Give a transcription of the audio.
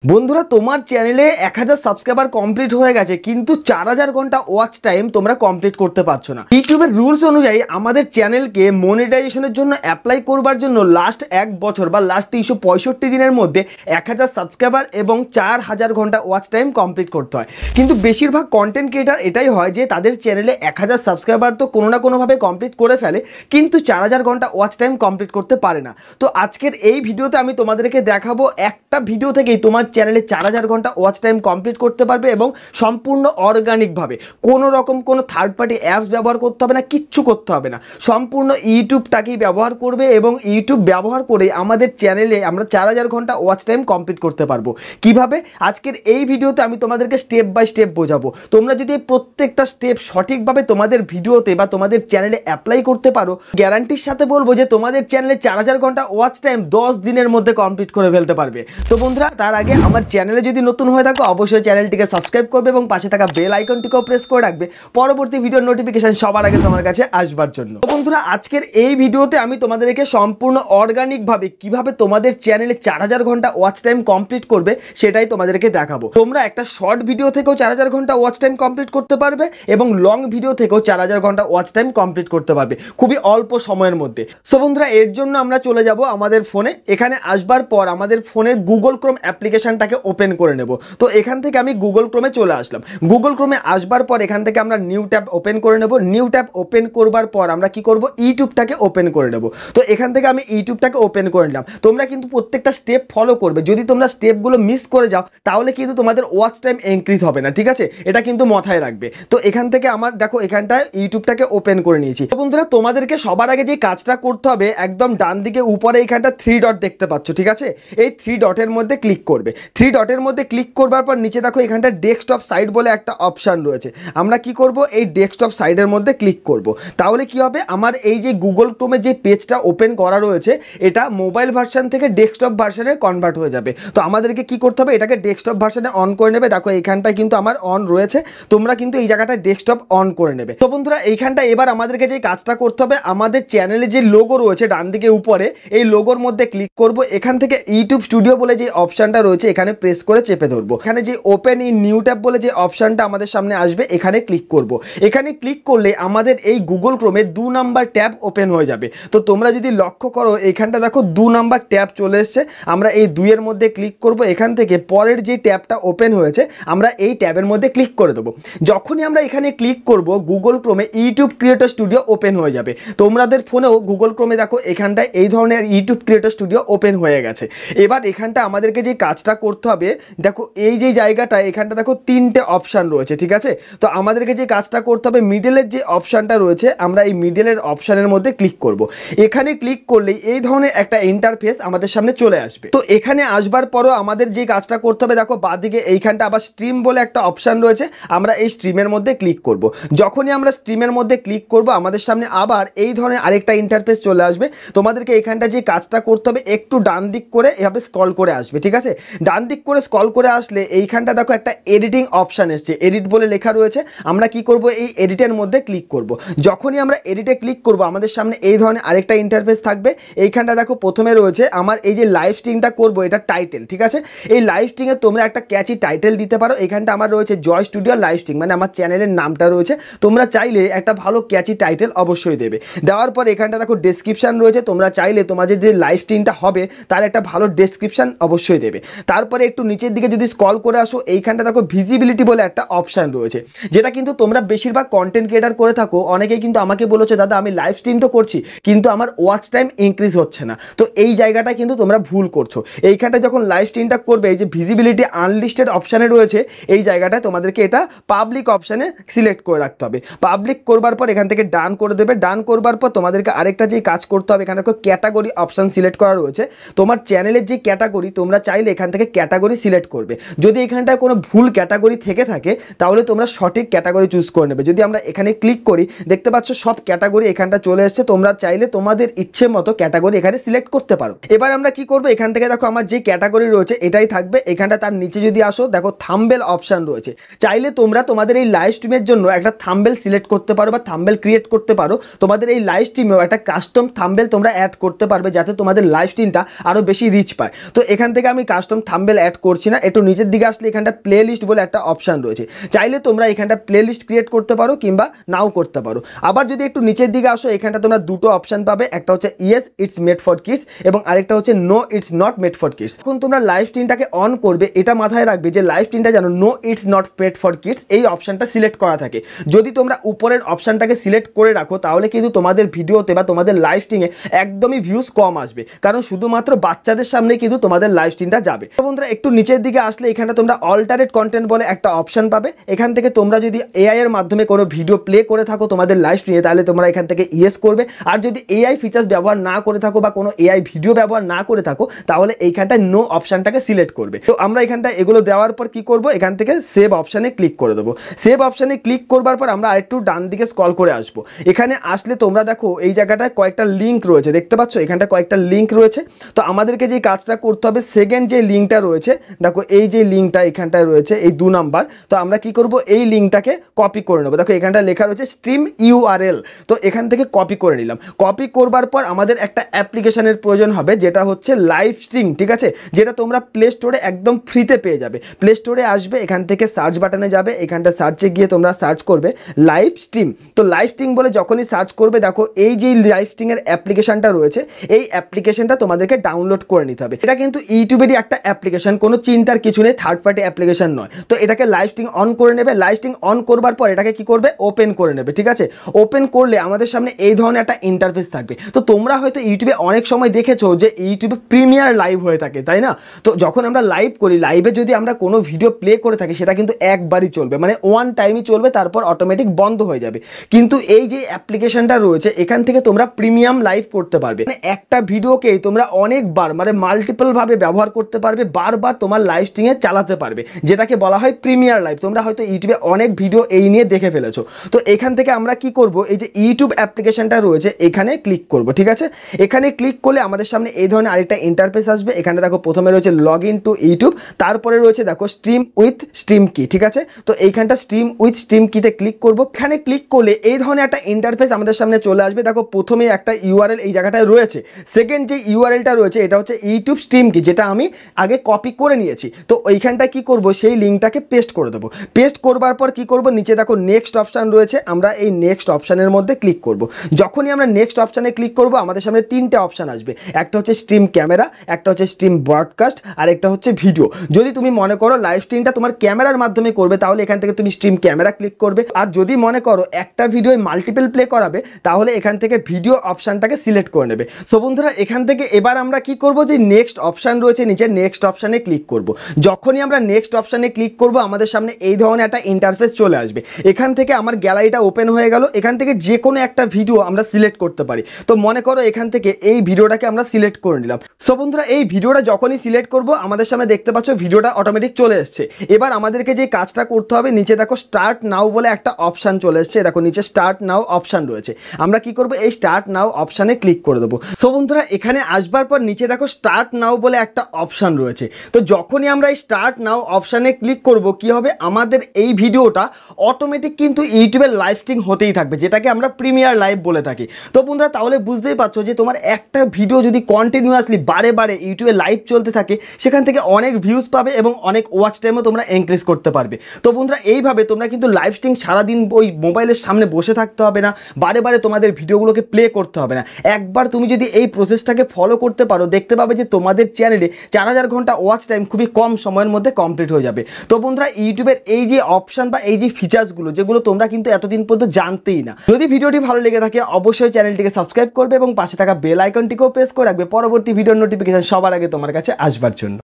বন্ধুরা তোমার চ্যানেলে 1000 সাবস্ক্রাইবার কমপ্লিট হয়ে গেছে কিন্তু 4000 ঘন্টা ওয়াচ টাইম তোমরা কমপ্লিট করতে পারছো না। ইউটিউবের রুলস অনুযায়ী আমাদের চ্যানেলকে মনিটাইজেশনের জন্য অ্যাপ্লাই করবার জন্য লাস্ট 1 বছর বা লাস্ট 365 দিনের মধ্যে 1000 সাবস্ক্রাইবার এবং 4000 ঘন্টা ওয়াচ টাইম কমপ্লিট করতে হয়। কিন্তু বেশিরভাগ কন্টেন্ট ক্রিয়েটার এটাই হয় যে তাদের চ্যানেলে 1000 সাবস্ক্রাইবার তো কোনো না কোনোভাবে কমপ্লিট করে ফেলে কিন্তু 4000 ঘন্টা ওয়াচ টাইম কমপ্লিট করতে পারে না। তো আজকের এই ভিডিওতে আমি তোমাদেরকে দেখাবো একটা ভিডিও থেকেই তোমার চ্যানেলে 4000 ঘন্টা ওয়াচ টাইম কমপ্লিট করতে পারবে এবং সম্পূর্ণ অর্গানিকভাবে, কোনো রকম কোনো থার্ড পার্টি অ্যাপস ব্যবহার করতে হবে না, কিচ্ছু করতে হবে না, সম্পূর্ণ ইউটিউবটাকেই ব্যবহার করবে এবং ইউটিউব ব্যবহার করে আমাদের চ্যানেলে আমরা 4000 ঘন্টা ওয়াচ টাইম কমপ্লিট করতে পারবো। কিভাবে? আজকের এই ভিডিওতে আমি তোমাদেরকে স্টেপ বাই স্টেপ বোঝাবো। তোমরা যদি প্রত্যেকটা স্টেপ সঠিকভাবে তোমাদের ভিডিওতে বা তোমাদের চ্যানেলে অ্যাপ্লাই করতে পারো, গ্যারান্টির সাথে বলবো যে তোমাদের চ্যানেলে 4000 ঘন্টা ওয়াচ টাইম 10 দিনের মধ্যে কমপ্লিট করে ফেলতে পারবে। তো বন্ধুরা, তার আগে আমার চ্যানেলে যদি নতুন হয়ে থাকো অবশ্যই চ্যানেলটিকে সাবস্ক্রাইব করবে এবং পাশে থাকা বেল আইকনটিকেও প্রেস করে রাখবে পরবর্তী ভিডিওর নোটিফিকেশন সবার আগে তোমার কাছে আসবার জন্য। তো বন্ধুরা, আজকের এই ভিডিওতে আমি তোমাদেরকে সম্পূর্ণ অর্গানিকভাবে কিভাবে তোমাদের চ্যানেলে 4000 ঘন্টা ওয়াচ টাইম কমপ্লিট করবে সেটাই তোমাদেরকে দেখাবো। তোমরা একটা শর্ট ভিডিও থেকেও 4000 ঘন্টা ওয়াচ টাইম কমপ্লিট করতে পারবে এবং লং ভিডিও থেকেও 4000 ঘন্টা ওয়াচ টাইম কমপ্লিট করতে পারবে খুবই অল্প সময়ের মধ্যে। সো বন্ধুরা, এর জন্য আমরা চলে যাব আমাদের ফোনে। এখানে আসবার পর আমাদের ফোনের গুগল ক্রোম অ্যাপ্লিকেশনটাকে ওপেন করে নেব। তো এখান থেকে আমি গুগল ক্রোমে চলে আসলাম। গুগল ক্রোমে আসবার পর এখান থেকে আমরা নিউ ট্যাব ওপেন করে নেব। নিউ ট্যাব ওপেন করবার পর আমরা কি করব, ইউটিউবটাকে ওপেন করে নেব। তো এখান থেকে আমি ইউটিউবটাকে ওপেন করে নিলাম। তোমরা কিন্তু প্রত্যেকটা স্টেপ ফলো করবে, যদি তোমরা স্টেপগুলো মিস করে যাও তাহলে কিন্তু তোমাদের ওয়াচ টাইম ইনক্রিজ হবে না, ঠিক আছে? এটা কিন্তু মাথায় রাখবে। তো এখান থেকে আমার দেখো এখানটায় ইউটিউবটাকে ওপেন করে নিয়েছি। তো বন্ধুরা, তোমাদেরকে সবার আগে যে কাজটা করতে হবে, একদম ডান দিকে উপরে এখানটা 3 ডট দেখতে পাচ্ছ, ঠিক আছে? এই 3 ডটের মধ্যে ক্লিক করবে। 3 ডটের মধ্যে ক্লিক করবার পর নিচে দেখো এখানটা ডেস্কটপ সাইট বলে একটা অপশান রয়েছে। আমরা কি করব, এই ডেস্কটপ সাইটের মধ্যে ক্লিক করব। তাহলে কি হবে, আমার এই যে গুগল ক্রোমে যে পেজটা ওপেন করা রয়েছে এটা মোবাইল ভার্সন থেকে ডেস্কটপ ভার্সনে কনভার্ট হয়ে যাবে। তো আমাদেরকে কি করতে হবে, এটাকে ডেস্কটপ ভার্সনে অন করে নেবে। দেখো এইখানটায় কিন্তু আমার অন রয়েছে, তোমরা কিন্তু এই জায়গাটায় ডেস্কটপ অন করে নেবে। তো বন্ধুরা, এইখানটা এবার আমাদেরকে যে কাজটা করতে হবে, আমাদের চ্যানেলে যে লোগো রয়েছে ডান দিকে উপরে, এই লোগোর মধ্যে ক্লিক করব। এখান থেকে ইউটিউব স্টুডিও বলে যে অপশানটা রয়েছে এখানে প্রেস করে চেপে ধরবো। এখানে যে ওপেন ইন নিউ ট্যাব বলে যে অপশানটা আমাদের সামনে আসবে এখানে ক্লিক করব। এখানে ক্লিক করলে আমাদের এই গুগল ক্রোমে 2 নাম্বার ট্যাব ওপেন হয়ে যাবে। তো তোমরা যদি লক্ষ্য করো এখানটা দেখো 2 নাম্বার ট্যাব চলে এসছে। আমরা এই 2 এর মধ্যে ক্লিক করব। এখান থেকে পরের যে ট্যাবটা ওপেন হয়েছে আমরা এই ট্যাবের মধ্যে ক্লিক করে দেবো। যখনই আমরা এখানে ক্লিক করব গুগল ক্রোমে ইউটিউব ক্রিয়েটর স্টুডিও ওপেন হয়ে যাবে। তোমাদের ফোনেও গুগল ক্রোমে দেখো এখানটায় এই ধরনের ইউটিউব ক্রিয়েটর স্টুডিও ওপেন হয়ে গেছে। এবার এখানটা আমাদেরকে যে কাজটা করতে হবে, দেখো এই যে জায়গাটা এখানটা দেখো 3টে অপশান রয়েছে, ঠিক আছে? তো আমাদেরকে যে কাজটা করতে হবে, মিডলের যে অপশানটা রয়েছে আমরা এই মিডলের অপশানের মধ্যে ক্লিক করব। এখানে ক্লিক করলেই এই ধরনের একটা ইন্টারফেস আমাদের সামনে চলে আসবে। তো এখানে আসবার পরও আমাদের যে কাজটা করতে হবে, দেখো বাঁদিকে এইখানটা আবার স্ট্রিম বলে একটা অপশান রয়েছে, আমরা এই স্ট্রিমের মধ্যে ক্লিক করব। যখনই আমরা স্ট্রিমের মধ্যে ক্লিক করব আমাদের সামনে আবার এই ধরনের আরেকটা ইন্টারফেস চলে আসবে। তোমাদেরকে এখানটা যে কাজটা করতে হবে, একটু ডান দিক করে এভাবে স্ক্রল করে আসবে, ঠিক আছে? ডান দিক করে স্ক্রল করে আসলে এইখানটা দেখো একটা এডিটিং অপশান এসছে, এডিট বলে লেখা রয়েছে। আমরা কি করব, এই এডিটের মধ্যে ক্লিক করব। যখনই আমরা এডিটে ক্লিক করব আমাদের সামনে এই ধরনের আরেকটা ইন্টারফেস থাকবে। এইখানটা দেখো প্রথমে রয়েছে আমার এই যে লাইভ স্ট্রিমটা করব এটা টাইটেল, ঠিক আছে? এই লাইভ স্ট্রিমে তোমরা একটা ক্যাচি টাইটেল দিতে পারো। এখানটা আমার রয়েছে জয় স্টুডিও লাইভ স্ট্রিম, মানে আমার চ্যানেলের নামটা রয়েছে। তোমরা চাইলে একটা ভালো ক্যাচি টাইটেল অবশ্যই দেবে। দেওয়ার পর এখানটা দেখো ডেসক্রিপশান রয়েছে, তোমরা চাইলে তোমাদের যে লাইভ স্ট্রিমটা হবে তার একটা ভালো ডেসক্রিপশান অবশ্যই দেবে। তারপরে একটু নিচের দিকে যদি স্ক্রল করে আসো এইখানটা দেখো ভিজিবিলিটি বলে একটা অপশান রয়েছে, যেটা কিন্তু তোমরা বেশিরভাগ কন্টেন্ট ক্রিয়েটার করে থাকো। অনেকেই কিন্তু আমাকে বলেছে দাদা আমি লাইভ স্ট্রিম তো করছি কিন্তু আমার ওয়াচ টাইম ইনক্রিজ হচ্ছে না। তো এই জায়গাটা কিন্তু তোমরা ভুল করছো। এইখানটা যখন লাইভ স্ট্রিমটা করবে এই যে ভিজিবিলিটি আনলিস্টেড অপশানে রয়েছে এই জায়গাটায় তোমাদেরকে এটা পাবলিক অপশানে সিলেক্ট করে রাখতে হবে। পাবলিক করবার পর এখান থেকে ডান করে দেবে। ডান করবার পর তোমাদেরকে আরেকটা যে কাজ করতে হবে, এখানে ক্যাটাগরি অপশান সিলেক্ট করা রয়েছে। তোমার চ্যানেলের যে ক্যাটাগরি তোমরা চাইলে এখান থেকে ক্যাটাগরি সিলেক্ট করবে। যদি এখানটায় কোনো ভুল ক্যাটাগরি থেকে থাকে তাহলে তোমরা সঠিক ক্যাটাগরি চুজ করে নেবে। যদি আমরা এখানে ক্লিক করি দেখতে পাচ্ছ সব ক্যাটাগরি এখানটা চলে এসছে। তোমরা চাইলে তোমাদের ইচ্ছে মতো ক্যাটাগরি এখানে সিলেক্ট করতে পারো। এবার আমরা কি করবো, এখান থেকে দেখো আমার যে ক্যাটাগরি রয়েছে এটাই থাকবে। এখানটা তার নিচে যদি আসো দেখো থাম্বনেল অপশান রয়েছে। চাইলে তোমরা তোমাদের এই লাইভ স্ট্রিমের জন্য একটা থাম্বনেল সিলেক্ট করতে পারো বা থাম্বনেল ক্রিয়েট করতে পারো। তোমাদের এই লাইভ স্ট্রিমেও একটা কাস্টম থাম্বনেল তোমরা অ্যাড করতে পারবে যাতে তোমাদের লাইভ স্ট্রিমটা আরও বেশি রিচ পায়। তো এখান থেকে আমি কাস্টম থাম্বনেল অ্যাড করছি না। একটু নিচের দিকে আসলে এখানটা প্লে লিস্ট বলে একটা অপশান রয়েছে, চাইলে তোমরা এখানটা প্লে লিস্ট ক্রিয়েট করতে পারো কিংবা নাও করতে পারো। আবার যদি একটু নিচের দিকে আসো এখানটা তোমরা দুটো অপশান পাবে, একটা হচ্ছে yes it's made for kids এবং আরেকটা হচ্ছে no it's not made for kids. এখন তোমরা লাইভ স্ট্রিমটাকে অন করবে, এটা মাথায় রাখবে যে লাইভ স্ট্রিমটা যেন no it's not made for kids এই অপশানটা সিলেক্ট করা থাকে। যদি তোমরা উপরের অপশানটাকে সিলেক্ট করে রাখো তাহলে কিন্তু তোমাদের ভিডিওতে বা তোমাদের লাইভ স্ট্রিমে একদমই ভিউজ কম আসবে, কারণ শুধুমাত্র বাচ্চাদের সামনে কিন্তু তোমাদের লাইভ স্ট্রিমটা যাবে। তো বন্ধুরা একটু নিচের দিকে আসলে এখানে তোমরা অল্টারেট কন্টেন্ট বলে একটা অপশান পাবে। এখান থেকে তোমরা যদি এআই এর মাধ্যমে কোনো ভিডিও প্লে করে থাকো তোমাদের লাইভ স্ট্রিমে তাহলে তোমরা এখান থেকে ইয়েস করবে, আর যদি এআই ফিচার্স ব্যবহার না করে থাকো বা কোনো এআই ভিডিও ব্যবহার না করে থাকো তাহলে এইখানটায় নো অপশানটাকে সিলেক্ট করবে। তো আমরা এখানটা এগুলো দেওয়ার পর কি করব, এখান থেকে সেভ অপশানে ক্লিক করে দেবো। সেভ অপশানে ক্লিক করবার পর আমরা আরেকটু ডান দিকে স্ক্রল করে আসবো। এখানে আসলে তোমরা দেখো এই জায়গাটায় কয়েকটা লিঙ্ক রয়েছে, দেখতে পাচ্ছ এখানটা কয়েকটা লিঙ্ক রয়েছে। তো আমাদেরকে যে কাজটা করতে হবে, সেকেন্ড যে লিঙ্কটা রয়েছে দেখো এই যে লিঙ্কটা এখানটায় রয়েছে এই 2 নাম্বার, তো আমরা কি করব এই লিঙ্কটাকে কপি করে নেবো। দেখো এখানটা লেখা রয়েছে স্ট্রিম ইউআরএল, তো এখান থেকে কপি করে নিলাম। কপি করবার পর আমাদের একটা অ্যাপ্লিকেশনের প্রয়োজন হবে যেটা হচ্ছে লাইভ স্ট্রিম, ঠিক আছে, যেটা তোমরা প্লে স্টোরে একদম ফ্রিতে পেয়ে যাবে। প্লে স্টোরে আসবে, এখান থেকে সার্চ বাটনে যাবে, এখানটা সার্চে গিয়ে তোমরা সার্চ করবে লাইভ স্ট্রিম। তো লাইভ স্ট্রিম বলে যখনই সার্চ করবে দেখো এই যে লাইভ স্ট্রিমের অ্যাপ্লিকেশনটা রয়েছে এই অ্যাপ্লিকেশনটা তোমাদেরকে ডাউনলোড করে নিতে হবে। এটা কিন্তু ইউটিউবেরই একটা অ্যাপ্লিকেশন, কোনো চিন্তার কিছু নেই, থার্ড পার্টি অ্যাপ্লিকেশন নয়। তো এটাকে লাইভ স্ট্রিম অন করে নেবে। লাইভ স্ট্রিম অন করবার পর এটাকে কি করবে, ওপেন করে নেবে, ঠিক আছে। ওপেন করলে আমাদের সামনে এই ধরনের একটা ইন্টারফেস থাকবে। তো তোমরা হয়তো ইউটিউবে অনেক সময় দেখেছো যে ইউটিউবে প্রিমিয়ার লাইভ হয়ে থাকে, তাই না? তো যখন আমরা লাইভ করি, লাইভে যদি আমরা কোনো ভিডিও প্লে করে থাকি সেটা কিন্তু একবারই চলবে, মানে ওয়ান টাইমই চলবে, তারপর অটোমেটিক বন্ধ হয়ে যাবে। কিন্তু এই যে অ্যাপ্লিকেশনটা রয়েছে এখান থেকে তোমরা প্রিমিয়াম লাইভ করতে পারবে, মানে একটা ভিডিওকেই তোমরা অনেকবার মানে মাল্টিপল ভাবে ব্যবহার করতে পারবে, বারবার তোমার লাইভ স্ট্রিমে চালাতে পারবে, যেটাকে বলা হয় প্রিমিয়ার লাইভ। তোমরা হয়তো ইউটিউবে অনেক ভিডিও এই নিয়ে দেখে ফেলেছো। তো এখান থেকে আমরা কি করব, এই যে ইউটিউব অ্যাপ্লিকেশনটা রয়েছে এখানে ক্লিক করব, ঠিক আছে। এখানে ক্লিক করলে আমাদের সামনে এই ধরনের আরেকটা ইন্টারফেস আসবে। এখানে দেখো প্রথমে রয়েছে লগ ইন টু ইউটিউব, তারপরে রয়েছে দেখো স্ট্রিম উইথ স্ট্রিম কি, ঠিক আছে। তো এইখানটা স্ট্রিম উইথ স্ট্রিম কিতে ক্লিক করব। এখানে ক্লিক করলে এই ধরনের একটা ইন্টারফেস আমাদের সামনে চলে আসবে। দেখো প্রথমে একটা ইউআরএল এই জায়গাটায় রয়েছে, সেকেন্ড যে ইউআরএলটা রয়েছে এটা হচ্ছে ইউটিউব স্ট্রিম কি, যেটা আমি আগে কপি করে নিয়েছি। তো ওইখানটা কি করব, সেই লিঙ্কটাকে পেস্ট করে দেবো। পেস্ট করবার পর কি করব, নিচে দেখো নেক্সট অপশান রয়েছে, আমরা এই নেক্সট অপশানের মধ্যে ক্লিক করব। যখনই আমরা নেক্সট অপশানে ক্লিক করব আমাদের সামনে 3টে অপশান আসবে, একটা হচ্ছে স্ট্রিম ক্যামেরা, একটা হচ্ছে স্ট্রিম ব্রডকাস্ট, আর একটা হচ্ছে ভিডিও। যদি তুমি মনে করো লাইভ স্ট্রিমটা তোমার ক্যামেরার মাধ্যমে করবে তাহলে এখান থেকে তুমি স্ট্রিম ক্যামেরা ক্লিক করবে, আর যদি মনে করো একটা ভিডিও মাল্টিপল প্লে করাবে তাহলে এখান থেকে ভিডিও অপশানটাকে সিলেক্ট করে নেবে। সো বন্ধুরা এখান থেকে এবার আমরা কি করব, যে নেক্সট অপশান রয়েছে নিচে নেক্সট অপশানে ক্লিক করব। যখনই আমরা নেক্সট অপশানে ক্লিক করব আমাদের সামনে এই ধরনের একটা ইন্টারফেস চলে আসবে। এখান থেকে আমার গ্যালারিটা ওপেন হয়ে গেল। এখান থেকে যে কোনো একটা ভিডিও আমরা সিলেক্ট করতে পারি। তো মনে করো এখান থেকে এই ভিডিওটাকে আমরা সিলেক্ট করে নিলাম। সো বন্ধুরা এই ভিডিওটা যখনই সিলেক্ট করব আমাদের সামনে দেখতে পাচ্ছ ভিডিওটা অটোমেটিক চলে এসছে। এবার আমাদেরকে যে কাজটা করতে হবে, নিচে দেখো স্টার্ট নাও বলে একটা অপশান চলে এসছে, দেখো নিচে স্টার্ট নাও অপশান রয়েছে। আমরা কি করব, এই স্টার্ট নাও অপশানে ক্লিক করে দেবো। সো বন্ধুরা এখানে আসবার পর নিচে দেখো স্টার্ট নাও বলে একটা অপশান রয়েছে। তো যখনই আমরা এই স্টার্ট নাও অপশানে ক্লিক করব কি হবে, আমাদের এই ভিডিওটা অটোমেটিক কিন্তু ইউটিউবের লাইভ স্ট্রিম হতেই থাকবে, যেটাকে আমরা প্রিমিয়ার লাইভ বলে থাকি। তো বন্ধুরা তাহলে বুঝতেই পারছো যে তোমার একটা ভিডিও যদি কন্টিনিউয়াসলি বারে বারে ইউটিউবে লাইভ চলতে থাকে সেখান থেকে অনেক ভিউজ পাবে এবং অনেক ওয়াচ টাইমও তোমরা ইনক্রিজ করতে পারবে। তো বন্ধুরা এইভাবে তোমরা কিন্তু লাইভ স্ট্রিম সারাদিন ওই মোবাইলের সামনে বসে থাকতে হবে না, বারে বারে তোমাদের ভিডিওগুলোকে প্লে করতে হবে না। একবার তুমি যদি এই প্রসেসটাকে ফলো করতে পারো দেখতে পাবে যে তোমাদের চ্যানেলে 4000 ঘন্টা ওয়াচ টাইম খুবই কম সময়ের মধ্যে কমপ্লিট হয়ে যাবে। তো বন্ধুরা ইউটিউবের এই যে অপশান বা এই যে ফিচার্সগুলো যেগুলো তোমরা কিন্তু এতদিন পর্যন্ত জানতেই না। যদি ভিডিওটি ভালো লেগে থাকে অবশ্যই চ্যানেলটিকে সাবস্ক্রাইব করবে এবং পাশে থাকা বেল আইকনটিকেও প্রেস করে রাখবে পরবর্তী ভিডিওর নোটিফিকেশন সবার আগে তোমার কাছে আসবার জন্য।